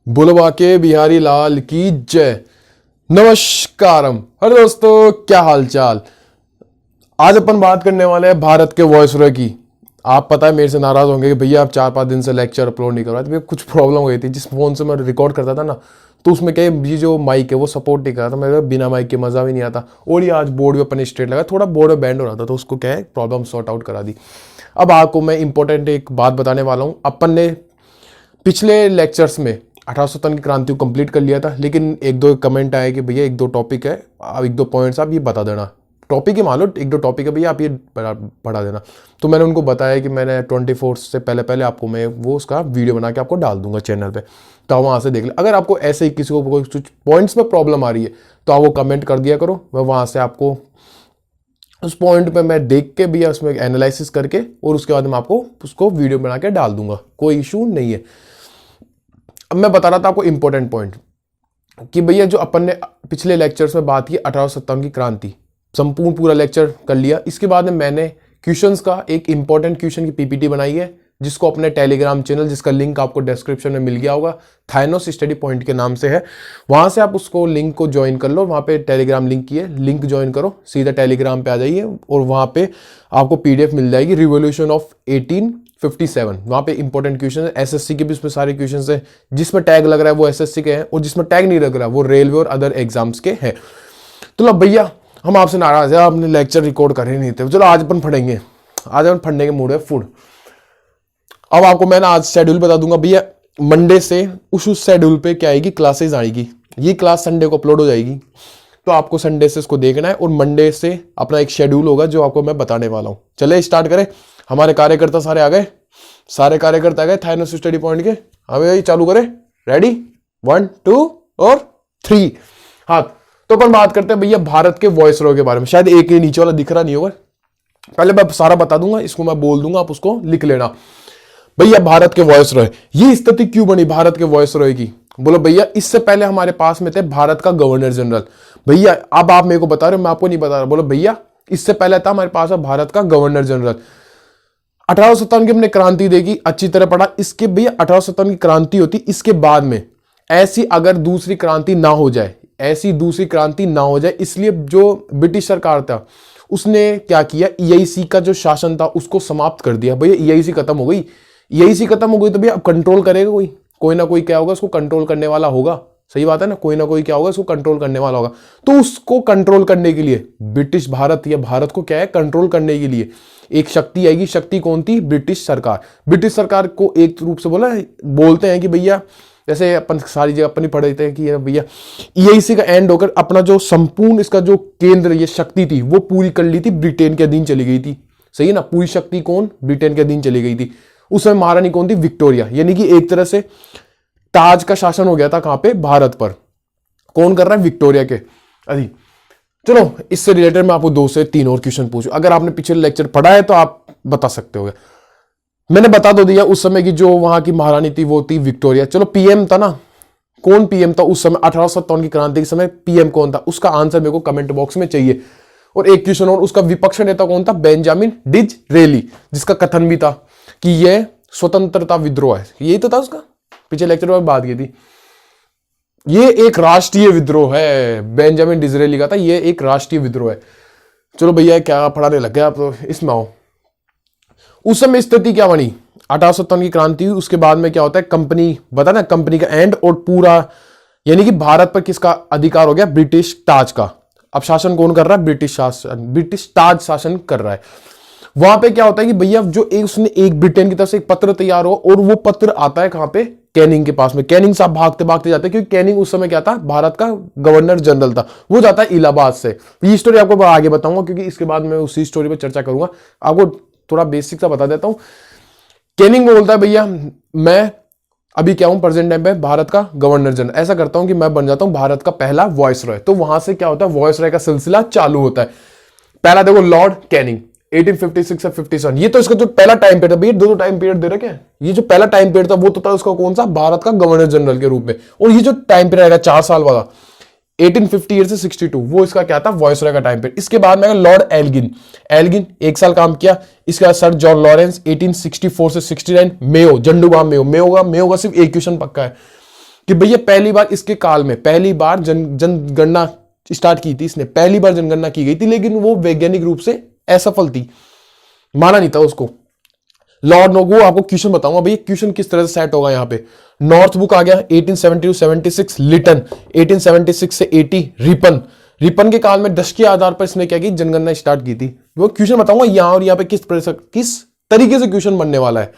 बुलवा के बिहारी लाल की जय। नमस्कारम। हेलो दोस्तों, क्या हाल चाल। आज अपन बात करने वाले हैं भारत के वॉइसरॉय की। आप पता है मेरे से नाराज होंगे कि भैया आप 4-5 दिन से लेक्चर अपलोड नहीं कर रहे थे। भैया कुछ प्रॉब्लम हो गई थी। जिस फोन से मैं रिकॉर्ड करता था ना, तो उसमें क्या ये जो माइक है वो सपोर्ट नहीं कर रहा था। मेरे बिना माइक के मजा भी नहीं आता। और ये आज बोर्ड पे अपन स्ट्रेट लगा, थोड़ा बोर्ड में बैंड हो रहा था, तो उसको क्या है प्रॉब्लम सॉर्ट आउट करा दी। अब आपको मैं इंपॉर्टेंट एक बात बताने वाला हूँ। अपन ने पिछले लेक्चर्स में 1857 की क्रांति को कंप्लीट कर लिया था, लेकिन एक दो कमेंट आए कि भैया एक दो टॉपिक है, अब एक दो पॉइंट्स आप ये बता देना। टॉपिक ही मान लो एक दो टॉपिक है भैया, आप ये बढ़ा देना। तो मैंने उनको बताया कि मैंने 24 से पहले पहले आपको मैं वो उसका वीडियो बना के आपको डाल दूंगा चैनल पे, तो आप वहाँ से देख ले। अगर आपको ऐसे ही किसी को कोई कुछ पॉइंट्स में प्रॉब्लम आ रही है तो आप वो कमेंट कर दिया करो, मैं वहाँ से आपको उस पॉइंट पे मैं देख के भी उसमें एनालिसिस करके और उसके बाद मैं आपको उसको वीडियो बना के डाल दूंगा, कोई इशू नहीं है। अब मैं बता रहा था आपको इंपॉर्टेंट पॉइंट कि भैया जो अपन ने पिछले लेक्चर्स में बात की 1857 की क्रांति, संपूर्ण पूरा लेक्चर कर लिया। इसके बाद में मैंने क्वेश्चंस का एक इंपॉर्टेंट क्वेश्चन की पीपीटी बनाई है, जिसको अपने टेलीग्राम चैनल, जिसका लिंक आपको डिस्क्रिप्शन में मिल गया होगा, थाइनोस स्टडी पॉइंट के नाम से है। वहां से आप उसको लिंक को ज्वाइन कर लो। वहां पे टेलीग्राम लिंक की है, लिंक ज्वाइन करो, सीधा टेलीग्राम पे आ जाइए और वहां पे आपको पीडीएफ मिल जाएगी रिवॉल्यूशन ऑफ 1857। वहां पे इंपॉर्टेंट क्वेश्चन है, एसएससी के भी उसमें सारे क्वेश्चन है। जिसमें टैग लग रहा है वो एसएससी के हैं, और जिसमें टैग नहीं लग रहा वो रेलवे और अदर एग्जाम्स के हैं। तो लो भैया, हम आपसे नाराज है, आपने लेक्चर रिकॉर्ड कर ही नहीं थे। चलो आज अपन पढ़ेंगे, आज अपन पढ़ने के मूड है फुल। अब आपको मैं ना आज शेड्यूल बता दूंगा भैया। मंडे से उस शेड्यूल पे क्या आएगी, क्लासेस आएगी। ये क्लास संडे को अपलोड हो जाएगी, तो आपको संडे से इसको देखना है, और मंडे से अपना एक शेड्यूल होगा जो आपको मैं बताने वाला हूं। चले स्टार्ट करें। हमारे कार्यकर्ता सारे आ गए, सारे कार्यकर्ता आ गए थाइनोस स्टडी पॉइंट के। हमें यही चालू करें। रेडी 1 2 और 3 हाथ। तो अपन बात करते हैं भैया भारत के वॉइसरॉय के बारे में। शायद एक ही नीचे वाला दिख रहा नहीं होगा, पहले मैं सारा बता दूंगा, इसको मैं बोल दूंगा, आप उसको लिख लेना। भैया भारत के वॉइसरॉय, ये स्थिति क्यों बनी भारत के वॉइसरॉय की? बोलो भैया, इससे पहले हमारे पास में थे भारत का गवर्नर जनरल। भैया अब आप मेरे को बता रहे हो, मैं आपको नहीं बता रहा। बोलो भैया, इससे पहले था हमारे पास भारत का गवर्नर जनरल। 1857 की हमने क्रांति देखी, अच्छी तरह पढ़ा। इसके भैया 1857 की क्रांति होती, इसके बाद में ऐसी अगर दूसरी क्रांति ना हो जाए, ऐसी दूसरी क्रांति ना हो जाए, इसलिए जो ब्रिटिश सरकार था उसने क्या किया, ईआईसी का जो शासन था उसको समाप्त कर दिया। भैया ईआईसी खत्म हो गई, ईआईसी खत्म हो गई तो भैया अब कंट्रोल करेगा कोई ना कोई क्या होगा, उसको कंट्रोल करने वाला होगा। सही बात है ना, कोई ना कोई क्या होगा, उसको कंट्रोल करने वाला होगा। तो उसको कंट्रोल करने के लिए ब्रिटिश भारत, या भारत को क्या है कंट्रोल करने के लिए एक शक्ति आएगी। शक्ति कौन थी? ब्रिटिश सरकार। ब्रिटिश सरकार को एक रूप से बोलते हैं कि भैया, जैसे अपन सारी जगह अपन ही पढ़ देते हैं कि भैया ईआईसी का एंड होकर अपना जो संपूर्ण इसका जो केंद्र, ये शक्ति थी वो पूरी कर ली थी, ब्रिटेन के अधीन चली गई थी। सही है ना, पूरी शक्ति कौन? ब्रिटेन के अधीन चली गई थी। उस समय महारानी कौन थी? विक्टोरिया। यानी कि एक तरह से ताज का शासन हो गया था कहां पे? भारत पर। कौन कर रहा है? विक्टोरिया के अधीन। चलो इससे रिलेटेड मैं आपको 2 से 3 और क्वेश्चन पूछूं। अगर आपने पिछले लेक्चर पढ़ा है तो आप बता सकते हो। मैंने बता दो दिया उस समय की जो वहां की महारानी थी वो थी विक्टोरिया। चलो पीएम था ना, कौन पीएम था उस समय 1857 की क्रांति के समय? पीएम कौन था? उसका आंसर मेरे को कमेंट बॉक्स में चाहिए। और एक क्वेश्चन और, उसका विपक्ष नेता कौन था? बेंजामिन डिसरेली, जिसका कथन भी था कि यह स्वतंत्रता विद्रोह है। यही तो था उसका, पिछले लेक्चर में बात की थी। ये एक राष्ट्रीय विद्रोह है, बेंजामिन डिसरेली का था, ये एक राष्ट्रीय विद्रोह है। चलो भैया क्या पढ़ाने लग गए आप, तो इसमें आओ। उस समय स्थिति क्या बनी? 1857 की क्रांति हुई, उसके बाद में क्या होता है, कंपनी बता ना, कंपनी का एंड, और पूरा यानी कि भारत पर किसका अधिकार हो गया? ब्रिटिश ताज का। अब शासन कौन कर रहा है? ब्रिटिश शासन, ब्रिटिश ताज शासन कर रहा है। वहां पे क्या होता है कि भैया जो एक उसने एक ब्रिटेन की तरफ से एक पत्र तैयार हो, और वो पत्र आता है कहां पे? कैनिंग के पास में। कैनिंग साहब भागते भागते जाते हैं, क्योंकि कैनिंग उस समय क्या था? भारत का गवर्नर जनरल था। वो जाता है इलाहाबाद से। ये स्टोरी आपको आगे बताऊंगा, क्योंकि इसके बाद मैं उसी स्टोरी पर चर्चा करूंगा। आपको थोड़ा बेसिक सा बता देता हूं। कैनिंग बोलता है भैया मैं अभी क्या हूं, प्रेजेंट टाइम पे भारत का गवर्नर जनरल, ऐसा करता हूं कि मैं बन जाता हूं भारत का पहला वॉइसरॉय। तो वहां से क्या होता है, वॉइसरॉय का सिलसिला चालू होता है। पहला देखो लॉर्ड कैनिंग 1856 से 57। ये तो इसका जो पहला टाइम पीरियड था भैया, दो टाइम पीरियड दे रखे हैं। ये जो पहला टाइम पीरियड था वो तो था उसका कौन सा? भारत का गवर्नर जनरल के रूप में। और ये जो टाइम पीरियड है 4 साल वाला 1858 से 62, वो इसका क्या था? वॉइसरॉय का टाइम पीरियड। इसके बाद में लॉर्ड एल्गिन, एल्गिन 1 साल काम किया। इसके बाद सर जॉन लॉरेंस 1864 से 69, मेयो, झंडू बाम मेयो, मेयो का सिर्फ एक क्वेश्चन पक्का है। कि भैया पहली बार इसके काल में पहली बार जनगणना स्टार्ट की थी इसने, पहली बार जनगणना की गई थी, लेकिन वो वैज्ञानिक रूप से असफल थी, माना नहीं था उसको। लॉर्ड नो, वो आपको क्वेश्चन बताऊंगा भैया क्वेश्चन किस तरह से सेट होगा। यहाँ पे नॉर्थ बुक आ गया 1870-76, लिटन 1876 से 80, रिपन, रिपन के काल में दशक के आधार पर इसने क्या की, जनगणना स्टार्ट की थी। वो क्वेश्चन बताऊंगा यहां और यहाँ पे किस तरीके से क्वेश्चन बनने वाला है।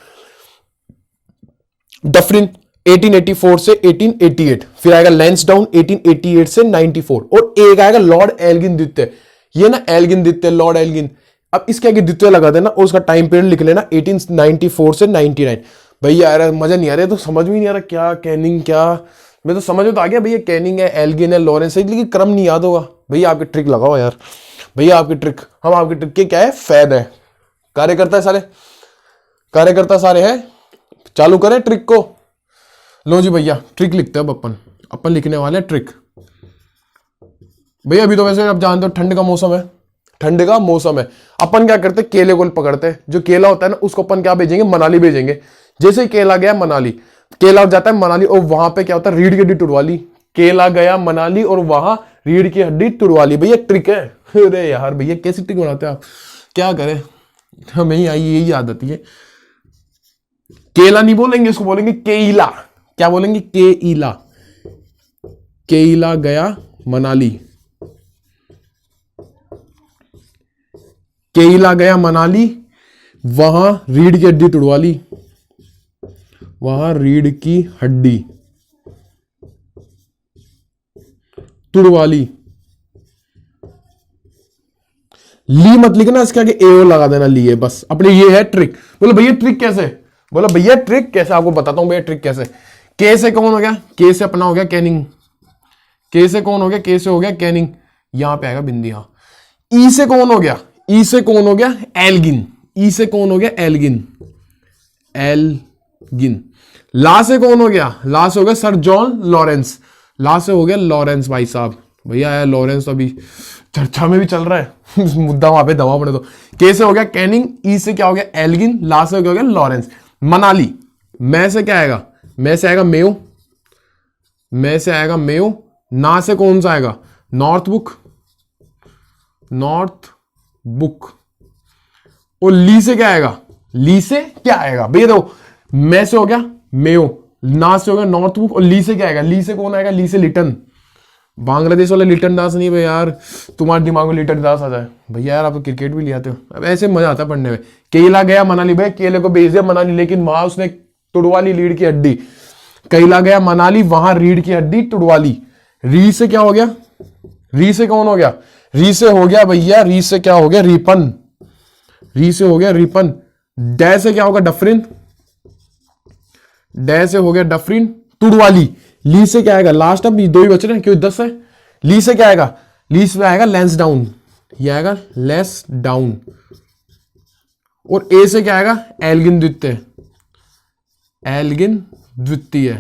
डफरिन 1884 से 1888, फिर आएगा लैंसडाउन 1888 से 94, और एक आएगा लॉर्ड एल्गिन द्वितीय। ये ना एल्गिन द्वितीय, लॉर्ड एल्गिन, अब इसके आगे द्वितीय लगा देना और उसका टाइम पीरियड लिख लेना 1894 से 99। भैया यार मजा नहीं आ रहा है, तो समझ में नहीं आ रहा क्या कैनिंग, क्या मैं तो समझ में तो आ गया भैया कैनिंग है, एल्गिन है, लॉरेंस है, लेकिन क्रम नहीं याद होगा। भैया आपकी ट्रिक लगाओ यार, भैया आपकी ट्रिक, हम आपकी ट्रिक के क्या है, फैन है, कार्यकर्ता है सारे, कार्यकर्ता सारे हैं, चालू करें ट्रिक को। लो जी भैया ट्रिक लिखते हैं अब अपन लिखने वाले ट्रिक। भैया अभी तो वैसे आप जानते हो ठंड का मौसम है, ठंड का मौसम है, अपन क्या करते हैं, केले को पकड़ते हैं, जो केला होता है ना उसको अपन क्या भेजेंगे, मनाली भेजेंगे। जैसे ही केला गया मनाली, केला जाता है मनाली, और वहां पे क्या होता है, रीढ़ की हड्डी तुड़वा ली। केला गया मनाली और वहां रीढ़ की हड्डी तुड़वा ली। भैया ट्रिक है। अरे यार भैया कैसी ट्रिक बनाते हैं आप, क्या करें, हमें ही आई यही आदत है। केला नहीं बोलेंगे, इसको बोलेंगे केला। क्या बोलेंगे, केला। केला गया मनाली, केला गया मनाली, वहां रीढ़ की हड्डी तुड़वा ली, वहां रीढ़ की हड्डी तुड़वा ली। ली मत लिखना, इसके आगे ए लगा देना, लिए बस अपने। ये है ट्रिक। बोलो भैया ट्रिक कैसे, बोलो भैया ट्रिक कैसे, आपको बताता हूं भैया ट्रिक कैसे। के से कौन हो गया, के से अपना हो गया कैनिंग, के से कौन हो गया, के से हो गया कैनिंग, यहां पे आएगा बिंदी। यहां ई से कौन हो गया, ई से कौन हो गया, एल्गिन, ई से कौन हो गया, एल्गिन, एल्गिन। ला से कौन हो गया, ला से हो गया सर जॉन लॉरेंस, ला से हो गया लॉरेंस भाई साहब। भैया आया लॉरेंस, अभी चर्चा में भी चल रहा है मुद्दा वहां पे दवा पड़े तो। के से हो गया कैनिंग, ई से क्या हो गया एल्गिन, ला से क्या हो गया लॉरेंस। मनाली, मैं से क्या आएगा, मैं से आएगा मेयो, मैं से आएगा मेयो। ना से कौन सा आएगा, नॉर्थ बुक, नॉर्थ बुक। और ली से क्या आएगा, ली से क्या आएगा भैया देखो, मैं से हो गया मेयो, ना से हो गया नॉर्थ बुक, और ली से क्या आएगा, ली से कौन आएगा, ली से लिटन। बांग्लादेश वाले लिटन दास नहीं भाई यार, तुम्हारे दिमाग में लिटन दास आ जाए भैया यार, आप तो क्रिकेट भी ले आते हो। अब ऐसे मजा आता है पढ़ने में। केला गया मनाली, भाई केले को भेज दिया मनाली, लेकिन वहां उसने तुड़वा ली रीढ़ की हड्डी। केला गया मनाली, वहां रीढ़ की हड्डी तुड़वा ली। री से क्या हो गया, री से कौन हो गया, री से हो गया भैया, री से क्या हो गया, रिपन, री से हो गया रिपन। डै से क्या होगा, डफरिन, डै से हो गया डफरिन, तुड़वाली। ली से क्या आएगा, लास्ट अब दो ही बच रहे हैं क्योंकि 10 है। ली से क्या आएगा, ली से आएगा लेंस डाउन, ये आएगा लेस डाउन। और ए से क्या आएगा, एल्गिन द्वितीय, एल्गिन द्वितीय।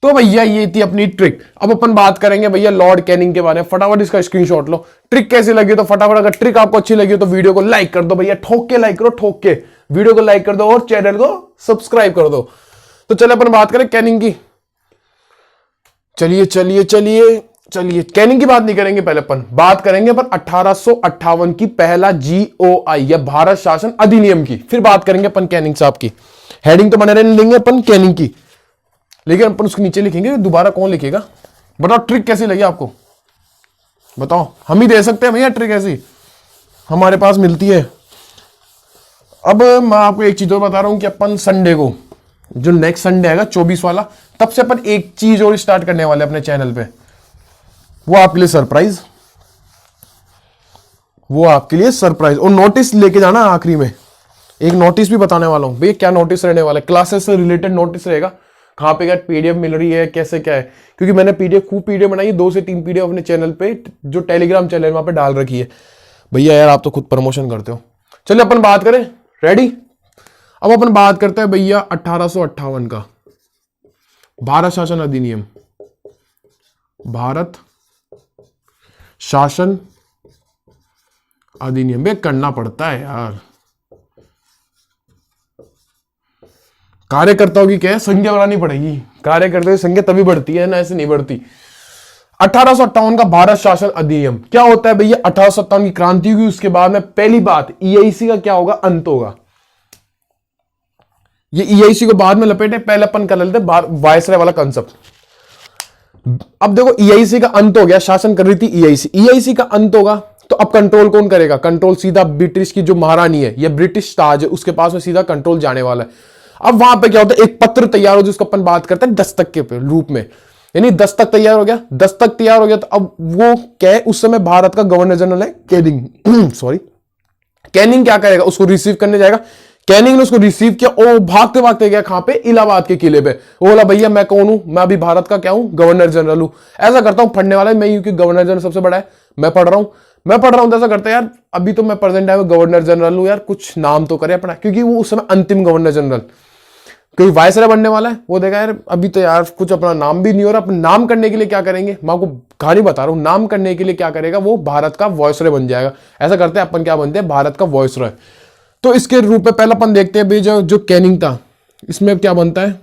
तो भैया ये थी अपनी ट्रिक। अब अपन बात करेंगे भैया लॉर्ड कैनिंग के बारे में। फटाफट इसका स्क्रीनशॉट लो। ट्रिक कैसी लगी तो फटाफट, अगर ट्रिक आपको अच्छी लगी तो वीडियो को लाइक कर दो भैया, ठोक के लाइक करो, ठोक के वीडियो को लाइक कर दो और चैनल को सब्सक्राइब कर दो। तो चले अपन बात करें कैनिंग की। चलिए चलिए चलिए चलिए, कैनिंग की बात नहीं करेंगे, पहले अपन बात करेंगे अपन 1858 की पहला GOI या भारत शासन अधिनियम की, फिर बात करेंगे अपन कैनिंग साहब की। हेडिंग तो बने रहने लेंगे अपन कैनिंग की, लेकिन अपन उसके नीचे लिखेंगे दोबारा कौन लिखेगा। बताओ ट्रिक कैसी लगी आपको, बताओ। हम ही दे सकते हैं भैया ट्रिक, ऐसी हमारे पास मिलती है। अब मैं आपको एक चीज और बता रहा हूं कि अपन संडे को, जो नेक्स्ट संडे आएगा 24 वाला, तब से अपन एक चीज और स्टार्ट करने वाले अपने चैनल पे। वो आपके लिए सरप्राइज, वो आपके लिए सरप्राइज। और नोटिस लेके जाना आखिरी में, एक नोटिस भी बताने वाला हूं भैया। क्या नोटिस रहने वाला है, क्लासेस से रिलेटेड नोटिस रहेगा। कहां पे क्या पीडीएफ मिल रही है, कैसे क्या है, क्योंकि मैंने पीडीएफ खूब पीडीएफ बनाई है, 2 से 3 पीडीएफ अपने चैनल पे, जो टेलीग्राम चैनल है वहां पे डाल रखी है। भैया यार आप तो खुद प्रमोशन करते हो। चलिए अपन बात करें, रेडी। अब अपन बात करते हैं भैया 1858 का भारत शासन अधिनियम। भारत शासन अधिनियम में करना पड़ता है यार, कार्यकर्ताओं की क्या है, संख्या बनानी पड़ेगी। कार्यकर्ता की संख्या तभी बढ़ती है ना, ऐसे नहीं बढ़ती। 1858 का भारत शासन अधिनियम क्या होता है भैया? 1857 की क्रांति हुई, उसके बाद में पहली बात ईआईसी का क्या होगा? अंत होगा। ये ईआईसी को बाद में लपेटे, पहले अपन कर लेते वायसराय वाला कंसेप्ट। अब देखो ईआईसी का अंत हो गया, शासन कर रही थी ईआईसी, ईआईसी का अंत होगा तो अब कंट्रोल कौन करेगा? कंट्रोल सीधा ब्रिटिश की जो महारानी है या ब्रिटिश ताज है उसके पास में सीधा कंट्रोल जाने वाला है। अब वहां पे क्या होता है? एक पत्र तैयार हो जिसको अपन बात करते हैं दस्तक के रूप में, यानी दस्तक तैयार हो गया। दस्तक तैयार हो गया तो अब वो क्या है? उस समय भारत का गवर्नर जनरल है कैनिंग सॉरी, कैनिंग क्या करेगा? उसको रिसीव करने जाएगा। कैनिंग ने उसको रिसीव किया और भागते भागते गया कहां पे? इलाहाबाद के किले पे। वो बोला भैया मैं कौन हूं? मैं अभी भारत का क्या हूं? गवर्नर जनरल हूं। ऐसा करता हूं, पढ़ने वाला मैं हूं कि गवर्नर जनरल सबसे बड़ा है, मैं पढ़ रहा हूं तो ऐसा करता है यार अभी तो मैं प्रेजेंट टाइम में गवर्नर जनरल हूं, यार कुछ नाम तो करे अपना, क्योंकि वो उस समय अंतिम गवर्नर जनरल, कोई वायसराय बनने वाला है, वो देखा यार अभी तो यार कुछ अपना नाम भी नहीं हो रहा, अपन नाम करने के लिए क्या करेंगे? मैं आपको कहानी बता रहा हूं, नाम करने के लिए क्या करेगा? वो भारत का वायसराय बन जाएगा। ऐसा करते हैं अपन, क्या बनते हैं? भारत का वायसराय। तो इसके रूप में पहले अपन देखते हैं भाई जो कैनिंग था, इसमें क्या बनता है?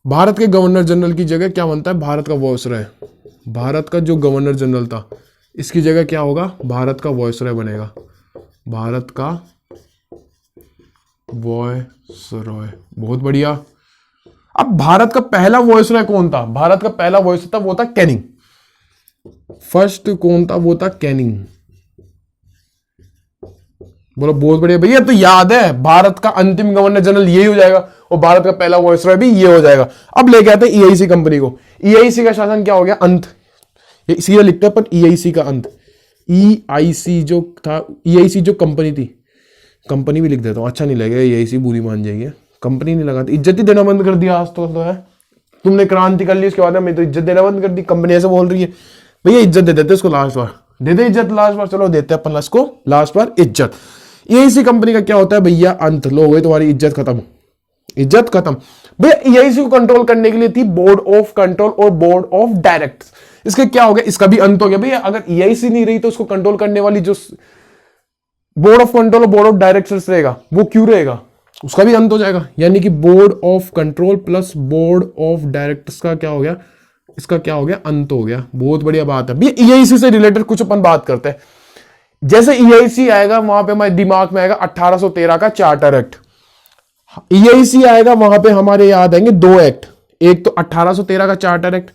भारत के गवर्नर जनरल की जगह क्या बनता है? भारत का वायसराय। भारत का जो गवर्नर जनरल था इसकी जगह क्या होगा? भारत का वायसराय बनेगा, भारत का वायसराय। बहुत बढ़िया। अब भारत का पहला वायसराय कौन था? भारत का पहला वायसराय था वो था कैनिंग। फर्स्ट कौन था? वो था कैनिंग। बोलो बहुत बढ़िया भैया, तो याद है भारत का अंतिम गवर्नर जनरल यही हो जाएगा और भारत का पहला वायसराय भी ये हो जाएगा। अब लेके आते हैं ईआईसी कंपनी को। ईआईसी का शासन क्या हो गया? अंत। सीधा लिखते हैं पर ईआईसी का अंत। ईआईसी जो था, ईआईसी जो कंपनी थी, कंपनी भी लिख देता हूं, अच्छा नहीं लगेगा, ईआईसी बुरी मान जाएगी। कंपनी नहीं लगाती, इज्जत ही देना बंद कर दिया आज तो है। तुमने क्रांति कर ली उसके बाद मैं तो इज्जत देना बंद कर दी, कंपनी ऐसे बोल रही है। भैया इज्जत दे देते इसको लास्ट बार, दे दे इज्जत लास्ट बार, चलो देते अपन लास्ट को लास्ट बार इज्जत। ईआईसी कंपनी का क्या होता है भैया? अंत। लो हो गई तुम्हारी इज्जत खत्म, इज्जत खत्म। भैया ईआईसी को कंट्रोल करने के लिए थी बोर्ड ऑफ कंट्रोल और बोर्ड ऑफ डायरेक्टर्स, इसके क्या हो गया? इसका भी अंत हो गया। भैया अगर ईआईसी नहीं रही तो उसको कंट्रोल करने वाली जो बोर्ड ऑफ कंट्रोल और बोर्ड ऑफ डायरेक्टर्स रहेगा वो क्यों रहेगा? उसका भी अंत हो जाएगा। यानी कि board of control plus board of directors का क्या हो गया? इसका क्या हो गया? अंत हो गया। बहुत बढ़िया बात है। भैया ईआईसी से रिलेटेड कुछ अपन बात करते हैं। जैसे ईआईसी आएगा वहां पे हमारे दिमाग में आएगा 1813 का चार्टर एक्ट। ईआईसी आएगा वहां पे हमारे याद आएंगे दो एक्ट, एक तो 1813 का चार्टर एक्ट,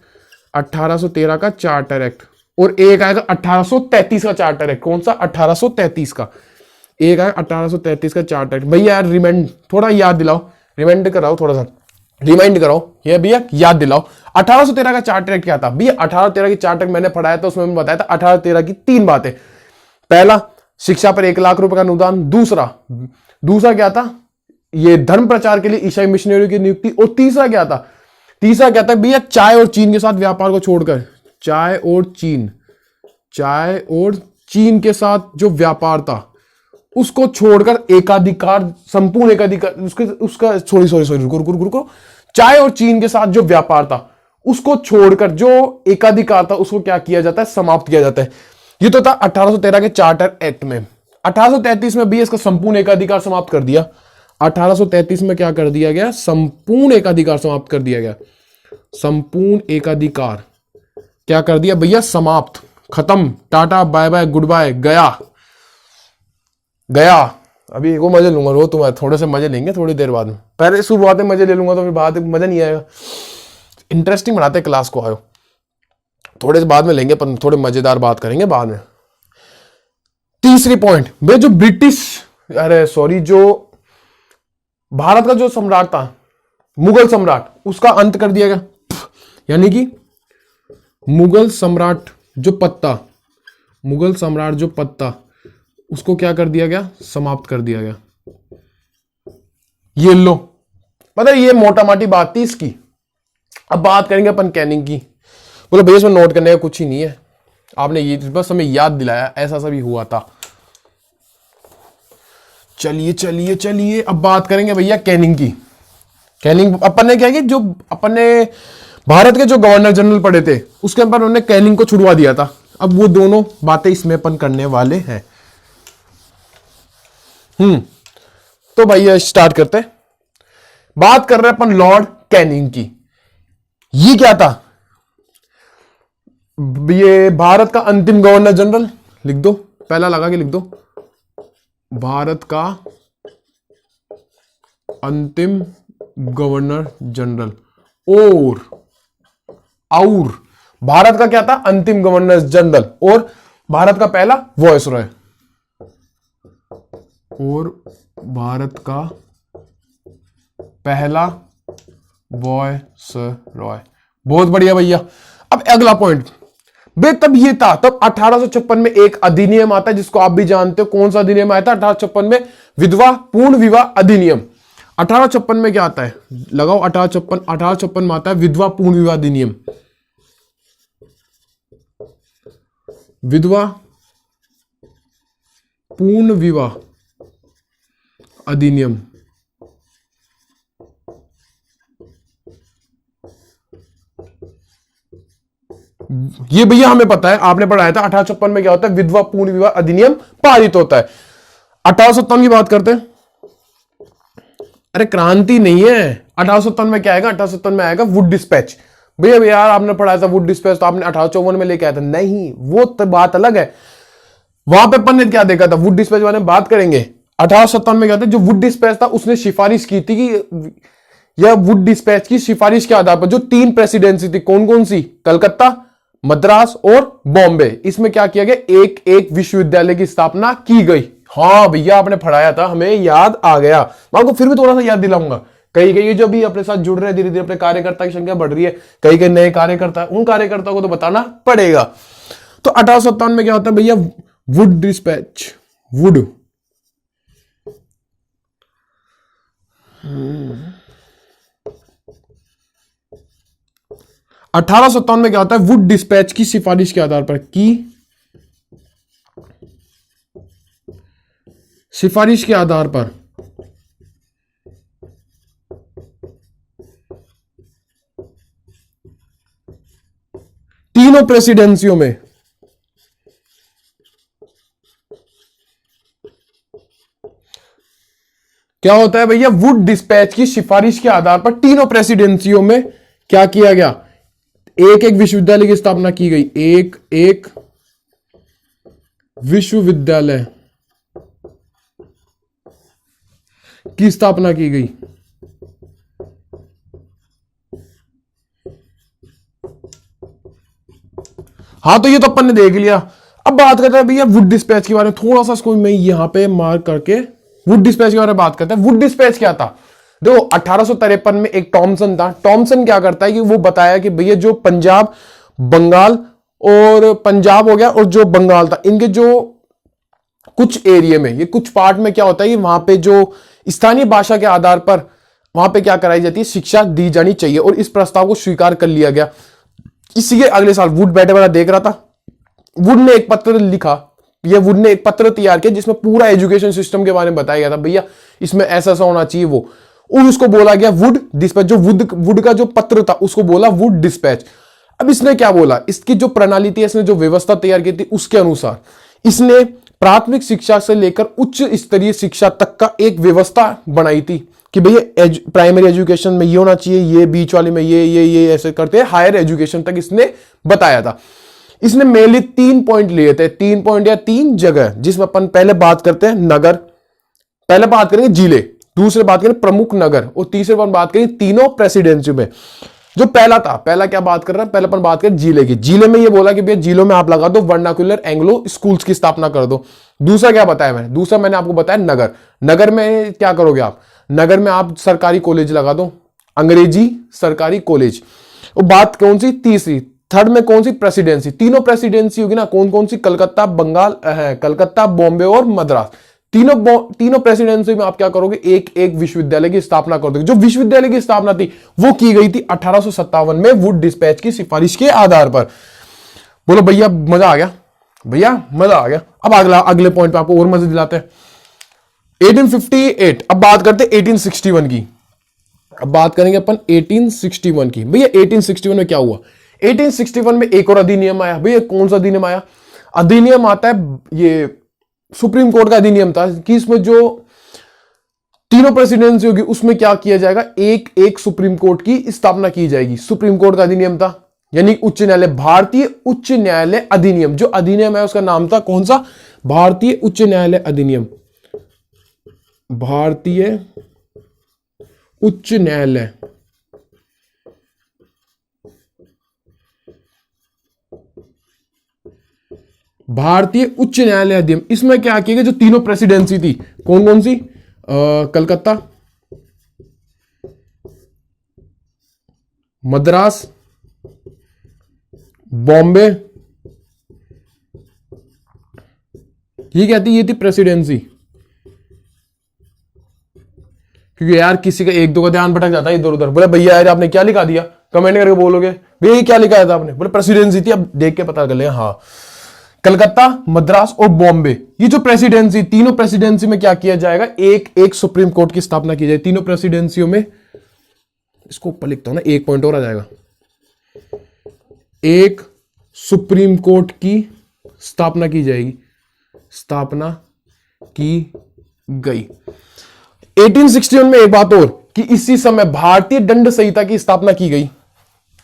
1813 का चार्टर एक्ट, और एक आएगा 1833 का चार्टर एक्ट। कौन सा? 1833 का। एक आएगा 1833 का चार्टर एक्ट। भैया यार रिमाइंड थोड़ा याद दिलाओ, रिमाइंड कराओ, थोड़ा सा रिमाइंड कराओ ये भैया, याद दिलाओ 1813 का चार्टर एक्ट क्या था? भैया 1813 की चार्टर मैंने पढ़ाया था, उसमें बताया था 1813 की 3 बातें। पहला, शिक्षा पर 1 लाख रुपए का अनुदान। दूसरा क्या था? ये धर्म प्रचार के लिए ईसाई मिशनरी की नियुक्ति। और तीसरा क्या था? भैया चाय और चीन के साथ व्यापार को छोड़कर, चाय और चीन के साथ जो व्यापार था उसको छोड़कर एकाधिकार, संपूर्ण एकाधिकार, उसका सॉरी रुको, चाय और चीन के साथ जो व्यापार था उसको छोड़कर जो एकाधिकार था उसको क्या किया जाता है? समाप्त किया जाता है। ये तो था 1813 के चार्टर एक्ट में। 1833 में भी इसका संपूर्ण एकाधिकार समाप्त कर दिया। 1833 में क्या कर दिया गया? संपूर्ण एकाधिकार समाप्त कर दिया गया। संपूर्ण एकाधिकार क्या कर दिया भैया? समाप्त, खत्म, tata bye bye goodbye, गया। अभी वो मजे लूंगा, वो तुम्हारे थोड़े से मजे लेंगे थोड़ी देर बाद में, पहले शुरुआत में मजे ले लूंगा तो फिर बाद में मजा नहीं आएगा। इंटरेस्टिंग बनाते क्लास को, आयो थोड़े से बाद में लेंगे, पर थोड़े मजेदार बात करेंगे बाद में। तीसरी पॉइंट, वे जो जो भारत का जो सम्राट था, मुगल सम्राट, उसका अंत कर दिया गया। यानी कि मुगल सम्राट जो पत्ता उसको क्या कर दिया गया? समाप्त कर दिया गया। ये लो, मतलब ये मोटा मोटी बात थी इसकी। अब बात करेंगे अपन कैनिंग की। बोलो भैया इसमें नोट करने का कुछ ही नहीं है, आपने ये बस हमें याद दिलाया, ऐसा सा भी हुआ था। चलिए अब बात करेंगे भैया कैनिंग की। कैनिंग अपन ने क्या किया, जो अपन ने भारत के जो गवर्नर जनरल पढ़े थे उसके ऊपर उन्होंने कैनिंग को छुड़वा दिया था। अब वो दोनों बातें इसमें अपन करने वाले हैं। तो भैया स्टार्ट करते हैं। बात कर रहे हैं अपन लॉर्ड कैनिंग की। ये क्या था? ये भारत का अंतिम गवर्नर जनरल, लिख दो, पहला लगा के लिख दो, भारत का अंतिम गवर्नर जनरल। और भारत का क्या था? अंतिम गवर्नर जनरल, और भारत का पहला वॉयसरॉय, और भारत का पहला वॉयसरॉय। बहुत बढ़िया भैया। अब अगला पॉइंट, बे तब ये था, तब 1856 में एक अधिनियम आता है जिसको आप भी जानते हो। कौन सा अधिनियम आया था 1856 में? विधवा पूर्ण विवाह अधिनियम। 1856 में क्या आता है? लगाओ 1856 में आता है विधवा पूर्ण विवाह अधिनियम। विधवा पूर्ण विवाह अधिनियम। ये भैया हमें पता है, आपने पढ़ाया था 1856 में क्या होता है? विधवा पूर्ण विवाह अधिनियम पारित होता है। 1857 की बात करते हैं। अरे क्रांति नहीं है, 1857 में क्या आएगा? 1857 में आएगा वुड डिस्पैच। भैया यार आपने पढ़ाया था वुड डिस्पैच, तो आपने 1854 में लेके आया था। नहीं, वो तो बात अलग है। वहां पे अपन ने क्या देखा था? वुड डिस्पैच वाले बात करेंगे। 1857 में क्या था? जो वुड डिस्पैच था उसने सिफारिश की थी कि यह वुड डिस्पैच की सिफारिश के आधार पर जो 3 प्रेसिडेंसी थी, कौन कौन सी? कलकत्ता, मद्रास और बॉम्बे, इसमें क्या किया गया? एक एक विश्वविद्यालय की स्थापना की गई। हाँ भैया आपने पढ़ाया था, हमें याद आ गया। मैं आपको फिर भी थोड़ा सा याद दिलाऊंगा। कई कई जो भी अपने साथ जुड़ रहे हैं, धीरे धीरे अपने कार्यकर्ता की संख्या बढ़ रही है, कई कई नए कार्यकर्ता, उन कार्यकर्ताओं को तो बताना पड़ेगा। तो 1857 में क्या होता है भैया? Wood dispatch. वुड 1857 में क्या होता है? वुड डिस्पैच की सिफारिश के आधार पर, सिफारिश के आधार पर तीनों प्रेसिडेंसियों में क्या होता है भैया? वुड डिस्पैच की सिफारिश के आधार पर तीनों प्रेसिडेंसियों में क्या किया गया? एक एक विश्वविद्यालय की स्थापना की गई। एक एक विश्वविद्यालय की स्थापना की गई। हाँ तो ये तो अपन ने देख लिया। अब बात करते हैं भैया वुड डिस्पैच के बारे में, थोड़ा सा इसको मैं यहां पे मार्क करके वुड डिस्पैच के बारे में बात करते हैं। वुड डिस्पैच क्या था? देखो 1853 में एक टॉमसन था। टॉमसन क्या करता है कि वो बताया कि भैया जो पंजाब, बंगाल, और पंजाब हो गया और जो बंगाल था, इनके जो कुछ एरिया में, ये कुछ पार्ट में क्या होता है कि वहां पे जो स्थानीय भाषा के आधार पर वहां पे क्या कराई जाती है? शिक्षा दी जानी चाहिए, और इस प्रस्ताव को स्वीकार कर लिया गया। इसी के अगले साल वुड बैठे वाला देख रहा था, वुड ने एक पत्र लिखा, या वुड ने एक पत्र तैयार किया जिसमें पूरा एजुकेशन सिस्टम के बारे में बताया गया था। भैया इसमें ऐसा ऐसा होना चाहिए वो, और उसको बोला गया वुड डिस्पैच। जो वुड का जो पत्र था उसको बोला वुड डिस्पैच। अब इसने क्या बोला? इसकी जो प्रणाली थी, इसने जो व्यवस्था तैयार की थी, उसके अनुसार इसने प्राथमिक शिक्षा से लेकर उच्च स्तरीय शिक्षा तक का एक व्यवस्था बनाई थी कि भैया प्राइमरी एजुकेशन में ये होना चाहिए, ये बीच वाले में ये ऐसे करते हैं, हायर एजुकेशन तक इसने बताया था। इसने मेनली 3 पॉइंट लिए थे, 3 पॉइंट या 3 जगह, जिसमें अपन पहले बात करते हैं नगर, पहले बात करेंगे जिले, दूसरे बात करेंगे प्रमुख नगर, और तीसरे पर बात करेंगे तीनों प्रेसिडेंसी में। जो पहला था, पहला क्या बात कर रहा है? पहले अपन बात करें जिले की। जिले में ये बोला कि भैया जिलों में आप लगा दो वर्नाक्युलर एंग्लो स्कूल्स की स्थापना कर दो। दूसरा क्या बताया मैंने? दूसरा मैंने आपको बताया नगर। नगर में क्या करोगे आप? नगर में आप सरकारी कॉलेज लगा दो, अंग्रेजी सरकारी कॉलेज। और बात कौन सी? तीसरी, थर्ड में कौन सी? प्रेसिडेंसी। तीनों प्रेसिडेंसी होगी ना, कौन कौन सी? कलकत्ता, बंगाल, कलकत्ता, बॉम्बे और मद्रास। तीनों प्रेसिडेंसी में आप क्या करोगे? एक एक विश्वविद्यालय की स्थापना कर दोगे। जो विश्वविद्यालय की स्थापना थी वो की गई थी 1857 में वुड डिस्पैच की सिफारिश के आधार पर। बोलो भैया मजा आ गया? भैया मजा आ गया। अब अगले पॉइंट पे आपको और मजे दिलाते हैं। 1858। अब बात करते हैं 1861 की। अब बात करेंगे अपन 1861 की। भैया 1861 में क्या हुआ? 1861 में एक और अधिनियम आया। भैया कौन सा अधिनियम आया? अधिनियम आता है, ये सुप्रीम कोर्ट का अधिनियम था कि इसमें जो तीनों प्रेसिडेंसी होगी, उसमें क्या किया जाएगा, एक एक सुप्रीम कोर्ट की स्थापना की जाएगी। सुप्रीम कोर्ट का अधिनियम था, यानी उच्च न्यायालय, भारतीय उच्च न्यायालय अधिनियम। जो अधिनियम है उसका नाम था कौन सा, भारतीय उच्च न्यायालय अधिनियम। भारतीय उच्च न्यायालय, भारतीय उच्च न्यायालय अधिनियम। इसमें क्या किया गया, जो तीनों प्रेसिडेंसी थी, कौन कौन सी, कलकत्ता, मद्रास, बॉम्बे, ये क्या थी, ये थी प्रेसिडेंसी। क्योंकि यार किसी का एक दो का ध्यान भटक जाता है इधर उधर, बोले भैया यार आपने क्या लिखा दिया, कमेंट करके बोलोगे भैया क्या लिखा था आपने, बोले प्रेसिडेंसी थी, अब देख के पता कर ले। हाँ, कलकत्ता, मद्रास और बॉम्बे, ये जो प्रेसिडेंसी, तीनों प्रेसिडेंसी में क्या किया जाएगा, एक एक सुप्रीम कोर्ट की स्थापना की जाए। तीनों प्रेसिडेंसियों में, इसको ऊपर लिखता हूं ना, एक पॉइंट और आ जाएगा, एक सुप्रीम कोर्ट की स्थापना की जाएगी, स्थापना की गई। 1861 में एक बात और, कि इसी समय भारतीय दंड संहिता की स्थापना की गई।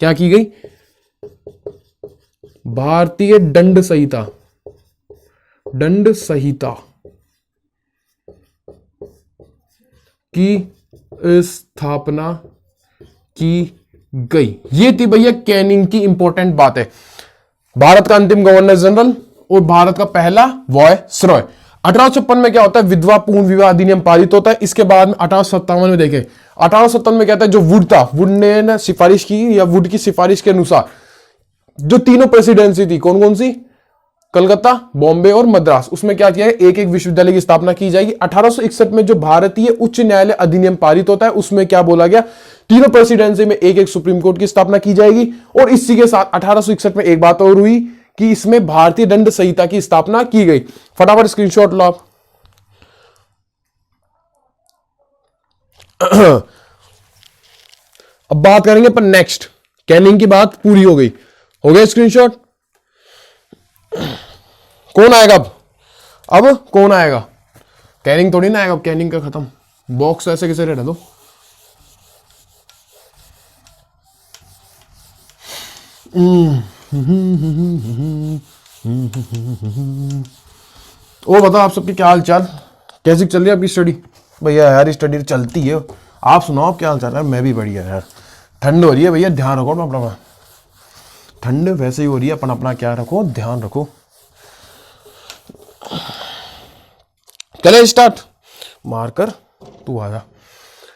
क्या की गई, भारतीय दंड संहिता, दंड संहिता की स्थापना की गई। ये थी भैया कैनिंग की इंपॉर्टेंट बात है। भारत का अंतिम गवर्नर जनरल और भारत का पहला वॉयसरॉय। 1856 में क्या होता है, विधवा पूर्ण विवाह अधिनियम पारित होता है। इसके बाद में 1857 में देखें, 1857 में कहता है जो वुड था, वुड ने सिफारिश की, या वुड की सिफारिश के अनुसार जो तीनों प्रेसिडेंसी थी, कौन कौन सी, कलकत्ता, बॉम्बे और मद्रास, उसमें क्या किया है, एक एक विश्वविद्यालय की स्थापना की जाएगी। 1861 में जो भारतीय उच्च न्यायालय अधिनियम पारित होता है, उसमें क्या बोला गया, तीनों प्रेसिडेंसी में एक एक सुप्रीम कोर्ट की स्थापना की जाएगी। और इसी के साथ 1861 में एक बात और हुई कि इसमें भारतीय दंड संहिता की स्थापना की गई। फटाफट स्क्रीनशॉट लो आप। अब बात करेंगे पर नेक्स्ट, कैनिंग की बात पूरी हो गई, हो गया स्क्रीनशॉट। कौन आएगा अब कौन आएगा, कैनिंग थोड़ी ना आएगा, अब कैनिंग का खत्म, बॉक्स ऐसे कैसे रहने दो। ओ बताओ आप सबकी क्या हाल चाल, कैसी चल रही है आपकी स्टडी। भैया यार स्टडी चलती है, आप सुनाओ क्या हाल चाल है। मैं भी बढ़िया यार, ठंड हो रही है भैया, ध्यान रखो अपना, ठंड वैसे ही हो रही है, अपन अपना क्या रखो, ध्यान रखो। चले स्टार्ट, मारकर तू आजा।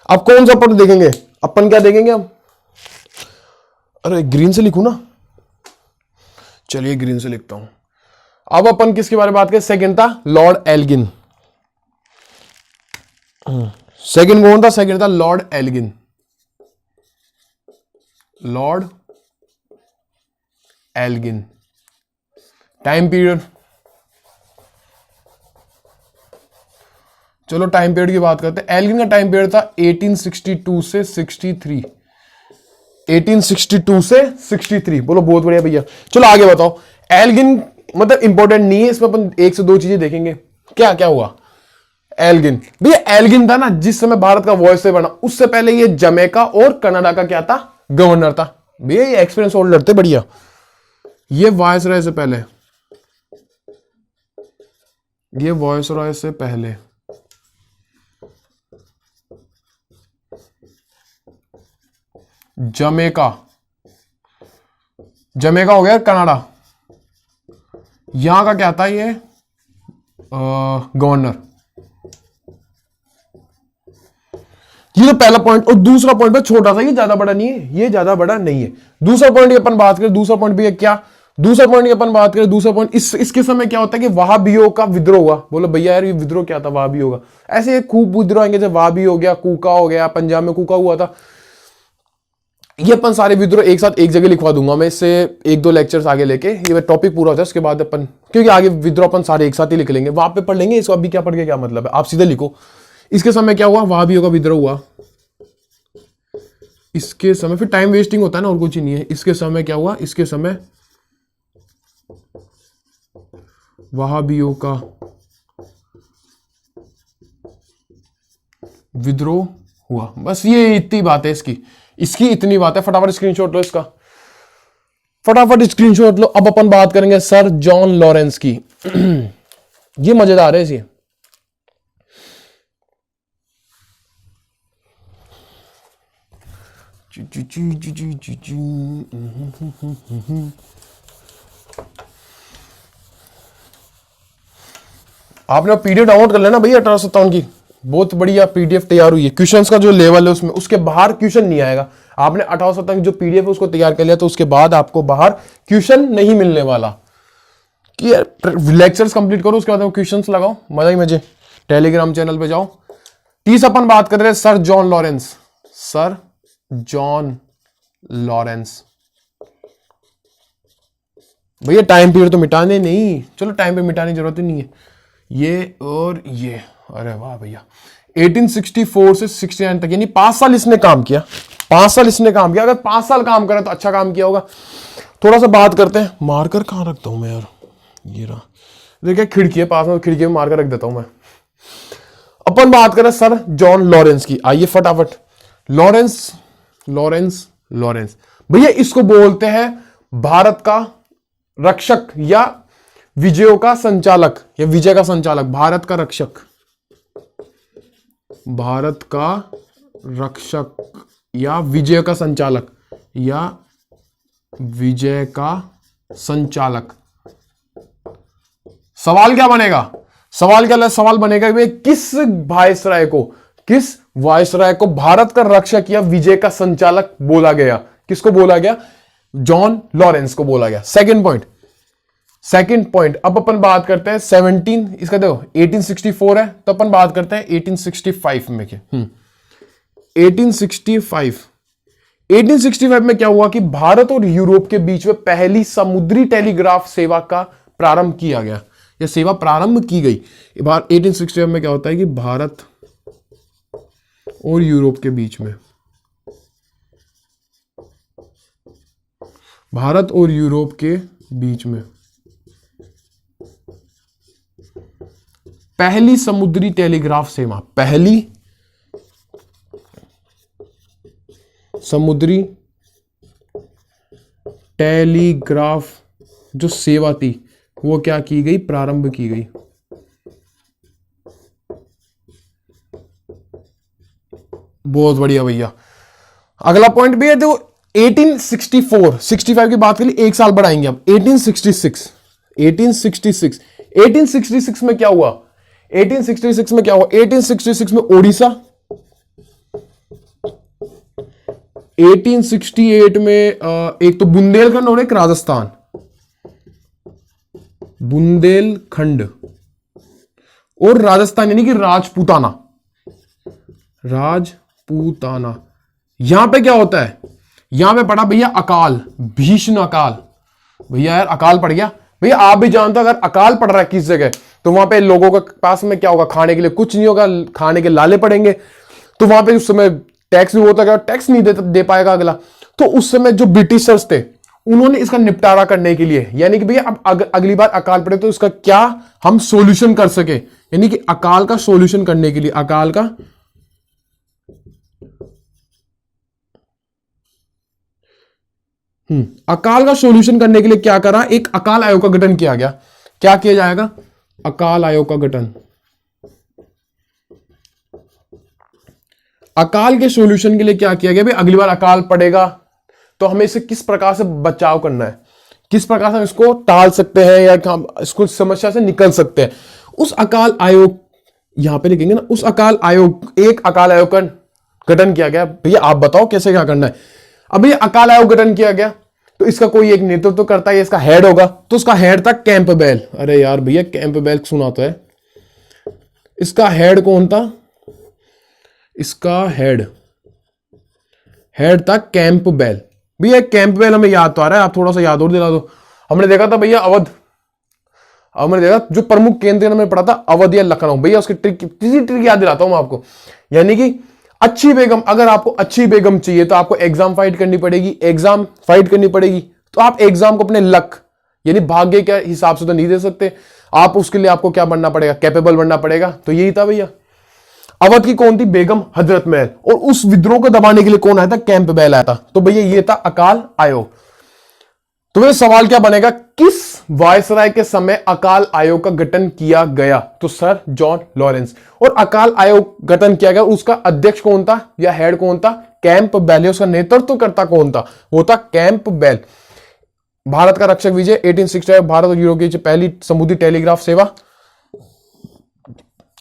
अब कौन सा पॉइंट देखेंगे, अपन क्या देखेंगे अब, अरे ग्रीन से लिखू ना, चलिए ग्रीन से लिखता हूं। अब अपन किसके बारे में बात करें, सेकंड था लॉर्ड एल्गिन। सेकंड कौन था, सेकंड था Lord Elgin. Lord Elgin, time period, चलो टाइम पीरियड की बात करते हैं। एल्गिन का टाइम पीरियड था 1862 से 63, 1862 से 63, बोलो बहुत बढ़िया भैया। चलो आगे बताओ, एल्गिन मतलब इंपॉर्टेंट नहीं है, इसमें अपन एक से दो चीजें देखेंगे। क्या क्या हुआ, एल्गिन भैया, एल्गिन था ना जिस समय भारत का वॉइस बना, उससे पहले ये जमैका और कनाडा का क्या था, गवर्नर था। भैया ये एक्सपीरियंस होल्डर थे बढ़िया, ये वायसरॉय से पहले, ये वायसरॉय से पहले जमैका, जमैका हो गया कनाडा, यहां का क्या था ये गवर्नर। ये तो पहला पॉइंट। और दूसरा पॉइंट पे छोटा सा, ये ज्यादा बड़ा नहीं है, ये ज्यादा बड़ा नहीं है। दूसरा पॉइंट की अपन बात करें, दूसरा पॉइंट भी है क्या, दूसरा पॉइंट की अपन बात करें, दूसरा पॉइंट इसके समय क्या होता है कि वहाबियों का विद्रोह हुआ। बोलो भैया यार ये विद्रोह क्या था, वहाबियों का, ऐसे खूब विद्रोह आएंगे, जैसे वहाबी हो गया, कूका हो गया, पंजाब में कूका हुआ था। ये अपन सारे विद्रोह एक साथ एक जगह लिखवा दूंगा मैं, इससे एक दो लेक्चर्स आगे लेके, ये टॉपिक पूरा हो जाए उसके बाद अपन, क्योंकि आगे विद्रोह अपन सारे एक साथ ही लिख लेंगे, वहां पे पढ़ लेंगे, इसको अभी क्या पढ़ के क्या मतलब है, आप सीधे लिखो। इसके समय क्या हुआ, वहाबियों का विद्रोह हुआ। इसके समय, फिर टाइम वेस्टिंग होता है ना, और कुछ ही नहीं है। इसके समय क्या हुआ, इसके समय वहाबियों का विद्रोह हुआ। बस ये इतनी बात है इसकी इतनी बात है। फटाफट स्क्रीनशॉट लो इसका, फटाफट स्क्रीनशॉट लो। अब अपन बात करेंगे सर जॉन लॉरेंस की। ये मजेदार है ये। आपने पीडीएफ डाउनलोड कर लेना भैया 1857 की, बहुत बढ़िया पीडीएफ तैयार हुई है। क्वेश्चंस का जो लेवल है उसमें, उसके बाहर क्वेश्चन नहीं आएगा। आपने 1857 की जो पीडीएफ है उसको तैयार कर लिया तो उसके बाद आपको बाहर क्वेश्चन नहीं मिलने वाला। कि लेक्चर्स कंप्लीट करो, उसके बाद क्वेश्चंस लगाओ, मजा ही मजे। टेलीग्राम चैनल पे जाओ। 30 अपन बात कर रहे हैं sir John Lawrence. Sir John Lawrence भैया टाइम पीरियड तो मिटाने नहीं, चलो टाइम पे मिटाने की जरूरत ही नहीं है। ये और ये, अरे वाह भैया, 1864 से 69 तक, यानी 5 साल इसने काम किया। 5 साल इसने काम किया। अगर 5 साल काम करा तो अच्छा काम किया होगा। थोड़ा सा बात करते हैं। मार्कर कहां रखता हूं मैं यार, ये रहा। देखिए खिड़की है पास में, खिड़की में मार्कर रख देता हूं मैं। अपन बात करें सर जॉन लॉरेंस की। आइए फटाफट। लॉरेंस लॉरेंस लॉरेंस भैया इसको बोलते हैं भारत का रक्षक या विजयों का संचालक या विजय का संचालक। भारत का रक्षक, भारत का रक्षक या विजय का संचालक या विजय का संचालक। सवाल क्या बनेगा? सवाल बनेगा कि किस वायसराय को, किस वायसराय को भारत का रक्षक या विजय का संचालक बोला गया? किसको बोला गया? जॉन लॉरेंस को बोला गया। Second point. अब अपन बात करते हैं 17, इसका देखो 1864 है तो अपन बात करते हैं 1865 में। क्या 1865 में क्या हुआ कि भारत और यूरोप के बीच में पहली समुद्री टेलीग्राफ सेवा का प्रारंभ किया गया, या सेवा प्रारंभ की गई। 1865 में क्या होता है कि भारत और यूरोप के बीच में, भारत और यूरोप के बीच में पहली समुद्री टेलीग्राफ सेवा, पहली समुद्री टेलीग्राफ जो सेवा थी वो क्या की गई? प्रारंभ की गई। बहुत बढ़िया भैया। अगला पॉइंट भी है तो 65 की बात करें, एक साल बढ़ाएंगे अब। 1866 में क्या हुआ? 1866 में ओडिशा, 1868 में एक तो बुंदेलखंड और एक राजस्थान, बुंदेलखंड और राजस्थान, यानी कि राजपूताना। यहां पे क्या होता है? यहां पे पड़ा भैया अकाल, भीषण अकाल। भैया यार अकाल पड़ गया। भैया आप भी जानते हो अगर अकाल पड़ रहा है किस जगह तो वहां पे लोगों के पास में क्या होगा? खाने के लिए कुछ नहीं होगा, खाने के लाले पड़ेंगे। तो वहां पे उस समय टैक्स भी होता है, टैक्स नहीं दे पाएगा अगला। तो उस समय जो ब्रिटिशर्स थे उन्होंने इसका निपटारा करने के लिए, यानी कि भैया अब अगली बार अकाल पड़े तो इसका क्या हम सॉल्यूशन कर सके, यानी कि अकाल का सॉल्यूशन करने के लिए, अकाल का सॉल्यूशन करने के लिए क्या करा? एक अकाल आयोग का गठन किया गया। क्या किया जाएगा? अकाल आयोग का गठन। अकाल के सॉल्यूशन के लिए क्या किया गया? भाई अगली बार अकाल पड़ेगा तो हमें इसे किस प्रकार से बचाव करना है, किस प्रकार से हम इसको टाल सकते हैं या हम इसको समस्या से निकल सकते हैं। उस अकाल आयोग, यहां पे लिखेंगे ना, उस अकाल आयोग, एक अकाल आयोग का गठन किया गया। भैया आप बताओ कैसे क्या करना है। अब ये अकाल आयोग गठन किया गया तो इसका कोई एक नेतृत्व करता है, इसका हेड होगा। तो उसका हेड था कैंपबेल। अरे यार भैया कैंपबेल सुना तो है। इसका हेड कौन था? इसका हेड था कैंपबेल। भैया कैंपबेल हमें याद तो आ रहा है, आप थोड़ा सा याद और दिला दो। हमने देखा था भैया अवध, हमने देखा जो प्रमुख केंद्र हमने पढ़ा था अवध या लखनऊ। भैया उसकी ट्रिक याद दिलाता हूं मैं आपको। यानी कि अच्छी बेगम, अगर आपको अच्छी बेगम चाहिए तो आपको एग्जाम फाइट करनी पड़ेगी, तो आप एग्जाम को अपने लक यानी भाग्य के हिसाब से तो नहीं दे सकते आप। उसके लिए आपको क्या बनना पड़ेगा? कैपेबल बनना पड़ेगा। तो यही था भैया। अवध की कौन थी? बेगम हजरत महल। और उस विद्रोह को दबाने के लिए कौन आया था? कैंपबेल आया था। तो भैया ये था अकाल आयोग। तो भैया सवाल क्या बनेगा? किस वायसराय के समय अकाल आयोग का गठन किया गया? तो सर जॉन लॉरेंस। और अकाल आयोग गठन किया गया, उसका अध्यक्ष कौन था या हेड कौन था? कैंपबेल। उसका नेतृत्वकर्ता कौन था? वो था कैंपबेल। भारत का रक्षक विजय 1865, भारत और यूरोप की पहली समुद्री टेलीग्राफ सेवा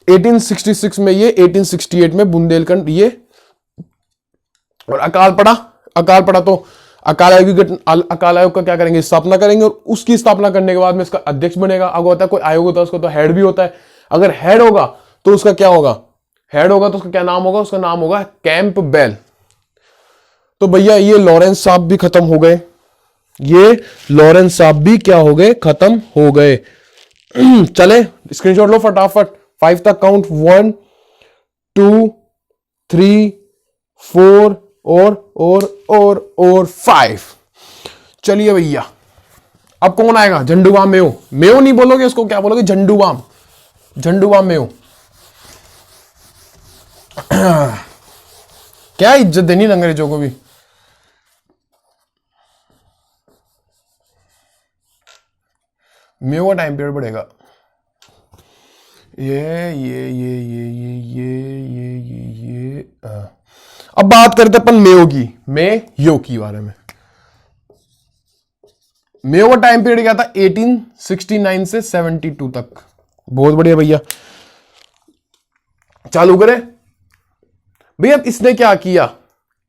1866 में, ये 1868 में बुंदेलखंड ये। और अकाल पड़ा तो अकाल आयोग का क्या करेंगे? स्थापना करेंगे। और उसकी स्थापना करने के बाद में इसका अध्यक्ष बनेगा। अगर होता है कोई आयोग होता है उसका तो हेड भी होता है। अगर हेड होगा तो उसका क्या होगा? हेड होगा तो उसका क्या नाम होगा? उसका नाम होगा कैंपबेल। तो भैया ये लॉरेंस साहब भी खत्म हो गए। ये लॉरेंस साहब भी क्या हो गए? खत्म हो गए। चले स्क्रीनशॉट लो फटाफट। 5 तक काउंट, 1 2 3 4 और 5। चलिए भैया अब कौन आएगा? झंडूबाम मेयो। मेयो नहीं बोलोगे उसको, क्या बोलोगे? झंडूबाम। झंडूबाम मेयो। क्या इज्जत देनी अंग्रेजों को भी। मेयो का टाइम पीरियड बढ़ेगा। ये अब बात करते अपन मेयो की, मेयो की बारे में। मेयो का टाइम पीरियड क्या था? 1869 से 72 तक। बहुत बढ़िया भैया, चालू करें भैया। इसने क्या किया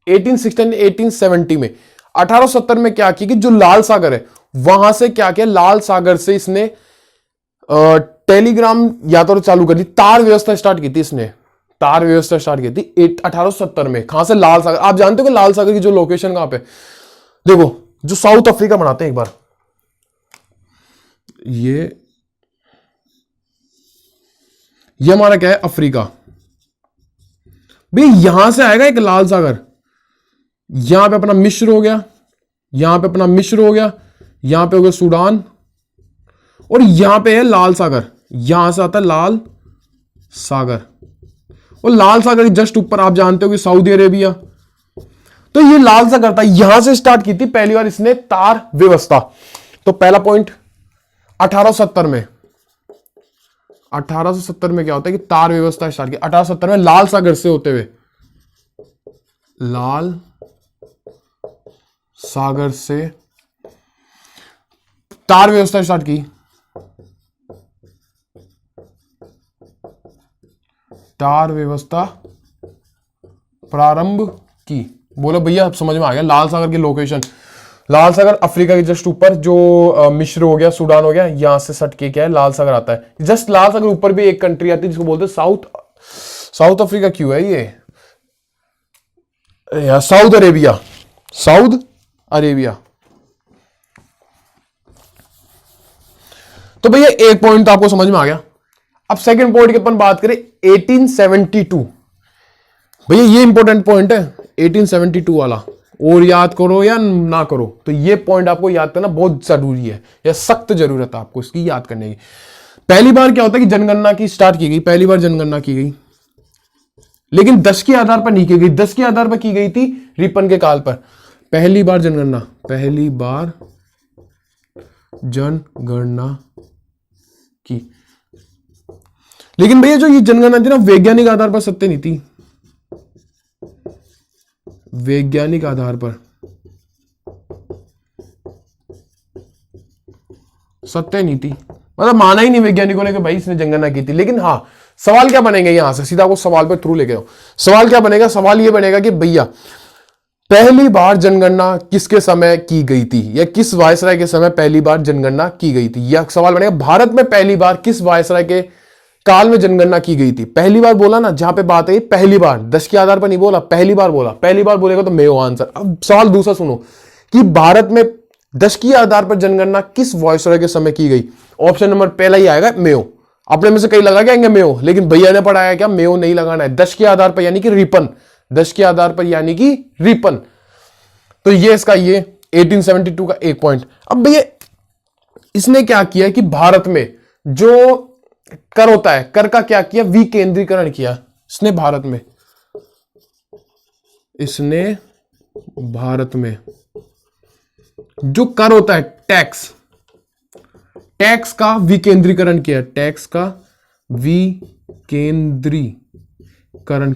1860 1870 में? 1870 में क्या किया कि जो लाल सागर है वहां से क्या किया? लाल सागर से इसने टेलीग्राम यात्रा चालू कर दी। तार व्यवस्था स्टार्ट की थी इसने। तार व्यवस्था स्टार्ट की थी 1870 में। कहां से? लाल सागर। आप जानते हो कि लाल सागर की जो लोकेशन कहां पे? देखो जो साउथ अफ्रीका बनाते हैं एक बार, ये हमारा क्या है? अफ्रीका। भाई यहां से आएगा एक लाल सागर, यहां पे अपना मिस्र हो गया, यहां पे अपना मिस्र हो गया, यहां पे हो गया सूडान, और यहां पे है लाल सागर। यहां से आता है लाल सागर, और लाल सागर जस्ट ऊपर आप जानते हो कि सऊदी अरेबिया। तो ये लाल सागर था, यहां से स्टार्ट की थी पहली बार इसने तार व्यवस्था। तो पहला पॉइंट 1870 में, 1870 में क्या होता है कि तार व्यवस्था स्टार्ट की 1870 में लाल सागर से होते हुए, लाल सागर से तार व्यवस्था स्टार्ट की। तार व्यवस्था प्रारंभ की। बोलो भैया अब समझ में आ गया। लाल सागर की लोकेशन, लाल सागर अफ्रीका के जस्ट ऊपर, जो मिस्र हो गया, सूडान हो गया, यहां से सट के क्या है? लाल सागर आता है। जस्ट लाल सागर ऊपर भी एक कंट्री आती है जिसको बोलते हैं साउथ अफ्रीका। क्यों है ये? South Arabia, south Arabia. तो भैया एक पॉइंट तो आपको समझ में आ गया। अब सेकंड पॉइंट की अपन बात करें 1872। भैया ये इंपॉर्टेंट पॉइंट है 1872 वाला, और याद करो या ना करो तो ये पॉइंट आपको याद करना बहुत जरूरी है, या सख्त जरूरत है आपको इसकी याद करने की। पहली बार क्या होता है कि जनगणना की स्टार्ट की गई, पहली बार जनगणना की गई, लेकिन 10 के आधार पर नहीं की गई। 10 के आधार पर की गई थी रिपन के काल पर। पहली बार जनगणना, पहली बार जनगणना की। लेकिन भैया जो ये जनगणना थी ना, वैज्ञानिक आधार पर सत्य नहीं थी। वैज्ञानिक आधार पर सत्य नहीं थी, मतलब माना ही नहीं वैज्ञानिकों ने कि भाई इसने जनगणना की थी। लेकिन हाँ, सवाल क्या बनेगा यहां से? सीधा को सवाल पर थ्रू लेके आओ। सवाल क्या बनेगा? सवाल ये बनेगा कि भैया पहली बार जनगणना किसके समय की गई थी, या किस वायसराय के समय पहली बार जनगणना की गई थी? यह सवाल बनेगा। भारत में पहली बार किस वायसराय के काल में जनगणना की गई थी? पहली बार बोला ना, जहां पे बात है पहली बार, 10 के आधार पर नहीं बोला, पहली बार बोला। पहली बार बोलेगा तो मेयो आंसर। अब सवाल दूसरा सुनो कि भारत में 10 के आधार पर जनगणना किस वायसराय के समय की गई? ऑप्शन नंबर पहला ही आएगा मेयो। अपने में से कई लगा के आएंगे मेयो, लेकिन भैया ने पढ़ाया क्या? मेयो नहीं लगाना है। 10 के आधार पर यानी कि रिपन, 10 के आधार पर यानी कि रिपन। तो ये इसका ये 1872 का एक पॉइंट। अब भैया इसने क्या किया कि भारत में जो कर होता है, कर का क्या किया? विकेंद्रीकरण किया। इसने भारत में जो कर होता है टैक्स का विकेंद्रीकरण किया, टैक्स का विकेंद्रीकरण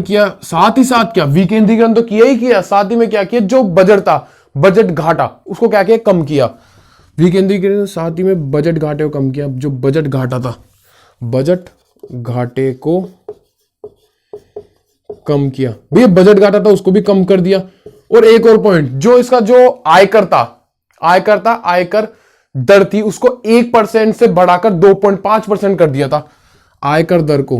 किया, साथ ही साथ क्या विकेंद्रीकरण तो किया ही किया, साथ ही में क्या किया, जो बजट था, बजट घाटा, उसको क्या किया, कम किया। विकेंद्रीकरण साथ ही में बजट घाटे को कम किया, जो बजट घाटा था, बजट घाटे को कम किया भैया, बजट घाटा था उसको भी कम कर दिया। और एक और पॉइंट, जो इसका जो आयकर दर थी उसको 1% से बढ़ाकर 2.5% कर दिया था। आयकर दर को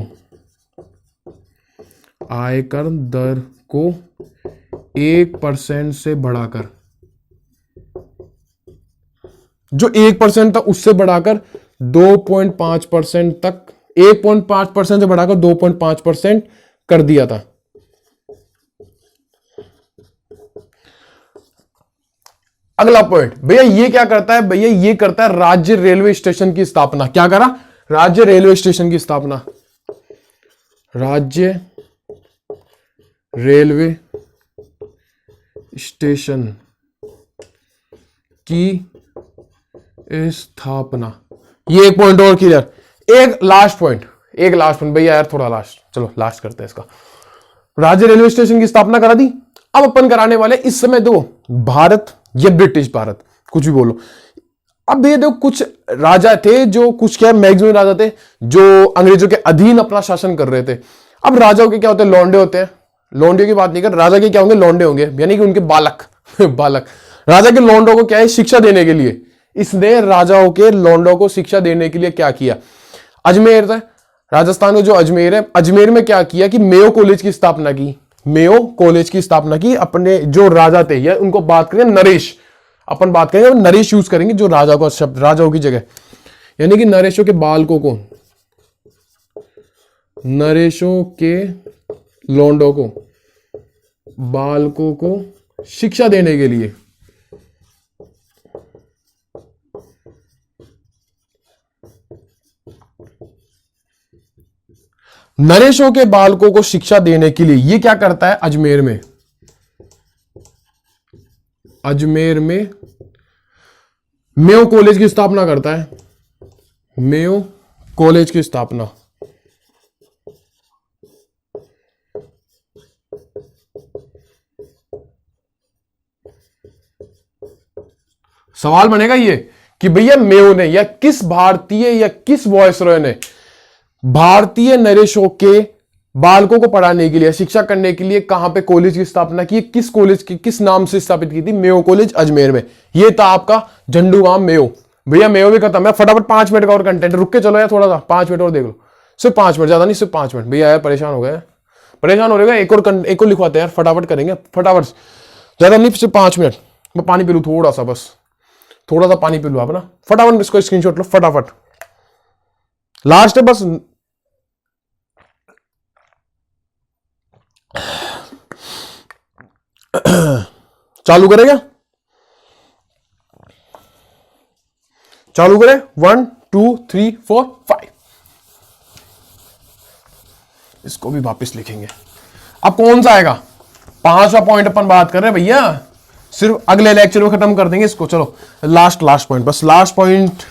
1% से बढ़ाकर, जो 1% था उससे बढ़ाकर 2.5% तक, 1.5% से बढ़ाकर 2.5% कर दिया था। अगला पॉइंट भैया ये क्या करता है, भैया ये करता है राज्य रेलवे स्टेशन की स्थापना। क्या करा, राज्य रेलवे स्टेशन की स्थापना, राज्य रेलवे स्टेशन की स्थापना। ये एक पॉइंट और क्लियर। एक लास्ट पॉइंट भैया यार, थोड़ा लास्ट, चलो लास्ट करते हैं इसका। राज्य रेलवे स्टेशन की स्थापना करा दी। अब अपन कराने वाले इस समय दो भारत या ब्रिटिश भारत, कुछ भी बोलो। अब ये देखो कुछ राजा थे जो, कुछ क्या मैक्सिमम राजा थे जो अंग्रेजों के अधीन अपना शासन कर रहे थे। अब राजाओं के क्या होते हैं, लौंडे होते हैं। लौंडे की बात नहीं कर, राजा के क्या होंगे, लौंडे होंगे, यानी कि उनके बालक बालक। राजा के लौंडों को क्या है, शिक्षा देने के लिए, इसने राजाओं के लौंडों को शिक्षा देने के लिए क्या किया, अजमेर था, राजस्थान में जो अजमेर है, अजमेर में क्या किया कि मेयो कॉलेज की स्थापना की। मेयो कॉलेज की स्थापना की। अपने जो राजा थे, या उनको बात करें नरेश, अपन बात करेंगे नरेश यूज करेंगे, जो राजा को शब्द, राजाओं की जगह, यानी कि नरेशों के बालकों को, नरेशों के लौंडों को, बालकों को शिक्षा देने के लिए नरेशों के बालकों को शिक्षा देने के लिए ये क्या करता है, अजमेर में मेयो कॉलेज की स्थापना करता है। मेयो कॉलेज की स्थापना। सवाल बनेगा ये कि भैया मेयो ने या किस भारतीय या किस वॉयसरॉय ने भारतीय नरेशों के बालकों को पढ़ाने के लिए, शिक्षा करने के लिए कहां पे कॉलेज की स्थापना की, किस कॉलेज की, किस नाम से स्थापित की थी, मेयो कॉलेज अजमेर में। ये था आपका झंडूगाम मेयो। भैया मेयो भी खत्म है, फटाफट 5 मिनट का और कंटेंट, रुक के चलो यार थोड़ा सा, 5 मिनट और देख लो, सिर्फ 5 मिनट, ज्यादा नहीं, सिर्फ 5 मिनट। भैया यार परेशान हो गए, परेशान हो रहे, एक और लिखवाते हैं यार, फटाफट करेंगे, फटाफट, ज्यादा नहीं, सिर्फ 5 मिनट। मैं पानी पी लूं थोड़ा सा, बस थोड़ा सा पानी पी लूं आप ना, फटाफट इसको स्क्रीनशॉट लो, फटाफट, लास्ट है बस। चालू करेगा, चालू करें, 1 2 3 4 5। इसको भी वापस लिखेंगे। अब कौन सा आएगा, 5वां पॉइंट अपन बात कर रहे हैं भैया, सिर्फ अगले लेक्चर में खत्म कर देंगे इसको। चलो लास्ट पॉइंट, बस लास्ट पॉइंट,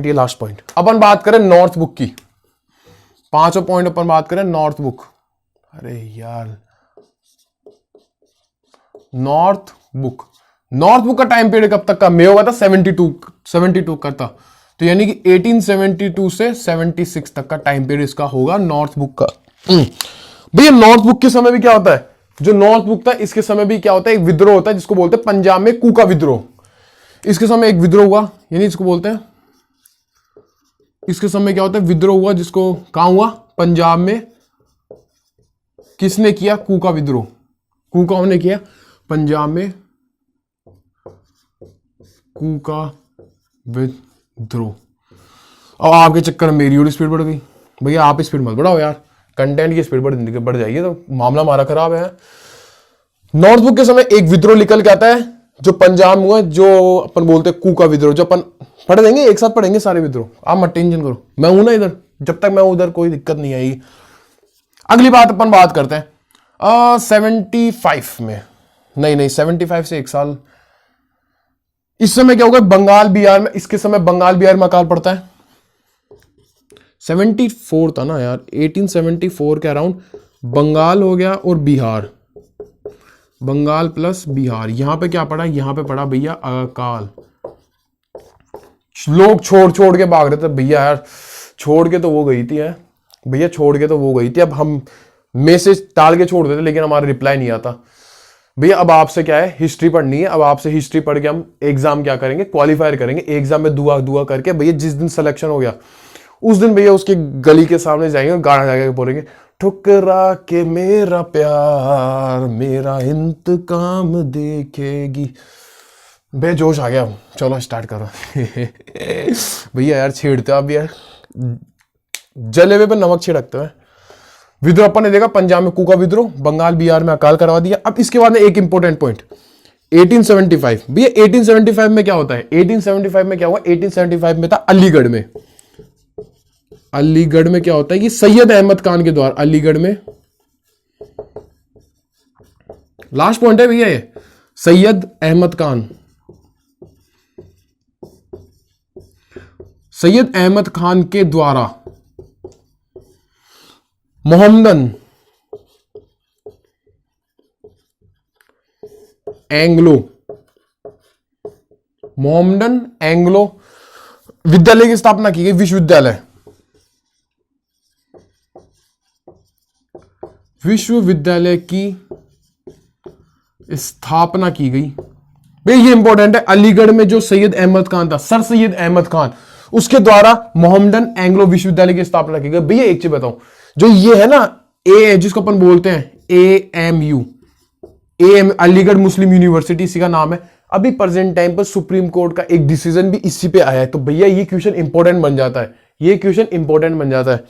ये लास्ट पॉइंट। अपन बात करें नॉर्थ बुक की, 5वां पॉइंट अपन बात करें नॉर्थ बुक। अरे यार, नॉर्थ बुक का टाइम पीरियड कब तक का, मेयो का था 72 का था, तो यानी कि 1872 से 76 तक का टाइम पीरियड इसका होगा नॉर्थ बुक का। भैया नॉर्थ बुक के समय भी क्या होता है, जो नॉर्थ बुक था इसके समय भी क्या होता है, एक विद्रोह होता है जिसको बोलते हैं पंजाब में कूका विद्रोह। इसके समय एक विद्रोह हुआ, यानी इसको बोलते हैं, इसके समय क्या होता है, विद्रोह हुआ, जिसको कहां हुआ, पंजाब में। किसने किया, कूका विद्रोह, कूकाओं ने किया पंजाब में कूका विद्रोह। और आपके चक्कर में मेरी और स्पीड बढ़ गई। भैया आप स्पीड मत बढ़ाओ यार, कंटेंट की स्पीड बढ़ जाएगी तो मामला हमारा खराब है। नॉर्थ बुक के समय एक विद्रोह निकल के आता है जो पंजाब में हुआ, जो अपन बोलते हैं कू का विद्रोह, जो अपन पढ़ देंगे, एक साथ पढ़ेंगे सारे विद्रोह, आप मत टेंशन करो, मैं हूं ना इधर, जब तक मैं उधर कोई दिक्कत नहीं आएगी। अगली बात अपन बात करते हैं 75 में, नहीं 75 से एक साल, इस समय क्या होगा बंगाल बिहार में, इसके समय बंगाल बिहार में अकाल पड़ता है। 74 था ना यार, 1874 के अराउंड बंगाल हो गया और बिहार, बंगाल प्लस बिहार, यहां पे क्या पड़ा, यहां पे पड़ा भैया अकाल। लोग छोड़ के भाग रहे थे भैया, यार छोड़ के तो वो गई थी है भैया, छोड़ के तो वो गई थी, अब हम मैसेज डाल के छोड़ देते लेकिन हमारा रिप्लाई नहीं आता भैया। अब आपसे क्या है, हिस्ट्री पढ़नी है, अब आपसे हिस्ट्री पढ़ के हम एग्जाम क्या करेंगे, क्वालिफायर करेंगे, एग्जाम में दुआ करके भैया जिस दिन सिलेक्शन हो गया उस दिन भैया उसके गली के सामने जाएंगे और गाना जाके बोलेंगे, ठुकरा के मेरा प्यार मेरा इंतकाम देखेगी। बेजोश आ गया, चलो स्टार्ट करो भैया यार छेड़ते हो आप यार, जलेबे पे नमक छिड़कते हैं। विद्रोह अपन ने देखा, पंजाब में कू का विद्रोह, बंगाल बिहार में अकाल करवा दिया। अब इसके बाद में एक इंपॉर्टेंट पॉइंट 1875, भैया 1875 में क्या होता है, 1875 में क्या हुआ, 1875 में था अलीगढ़ में, अलीगढ़ में क्या होता है कि सैयद अहमद खान के द्वारा, अलीगढ़ में लास्ट पॉइंट है भैया ये, सैयद अहमद खान, सैयद अहमद खान के द्वारा मोहम्मदन एंग्लो विद्यालय की स्थापना की गई, विश्वविद्यालय की स्थापना की गई। भाई ये इंपॉर्टेंट है, अलीगढ़ में जो सैयद अहमद खान था, सर सैयद अहमद खान, उसके द्वारा मोहम्मदन एंग्लो विश्वविद्यालय की स्थापना की गई। भैया एक चीज बताऊं, जो ये है ना ए, जिसको अपन बोलते हैं AMU, अलीगढ़ मुस्लिम यूनिवर्सिटी, इसी का नाम है। अभी प्रेजेंट टाइम पर सुप्रीम कोर्ट का एक डिसीजन भी इसी पे आया है, तो भैया ये क्वेश्चन इंपॉर्टेंट बन जाता है, ये क्वेश्चन इंपॉर्टेंट बन जाता है।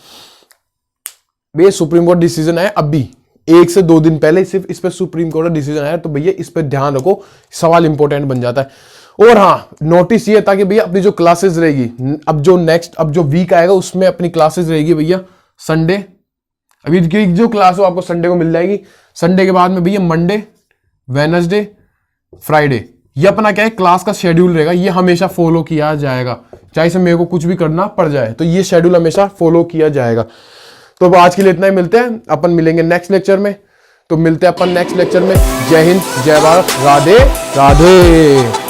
भैया सुप्रीम कोर्ट डिसीजन आया अभी 1 से 2 दिन पहले, सिर्फ इस पे सुप्रीम कोर्ट का डिसीजन आया, तो भैया इस पे ध्यान रखो, सवाल इंपॉर्टेंट बन जाता है। और हाँ नोटिस ये था कि भैया अपनी जो क्लासेस रहेगी, अब जो वीक आएगा उसमें अपनी क्लासेस रहेगी भैया संडे, अभी जो क्लास हो आपको संडे को मिल जाएगी, संडे के बाद में भैया मंडे, वेडनेसडे, फ्राइडे, ये अपना क्या है क्लास का शेड्यूल रहेगा, ये हमेशा फॉलो किया जाएगा, चाहे से मेरे को कुछ भी करना पड़ जाए, तो ये शेड्यूल हमेशा फॉलो किया जाएगा। तो अब आज के लिए इतना ही, मिलते हैं अपन, मिलेंगे नेक्स्ट लेक्चर में, तो मिलते हैं अपन नेक्स्ट लेक्चर में। जय हिंद, जय भारत, राधे राधे।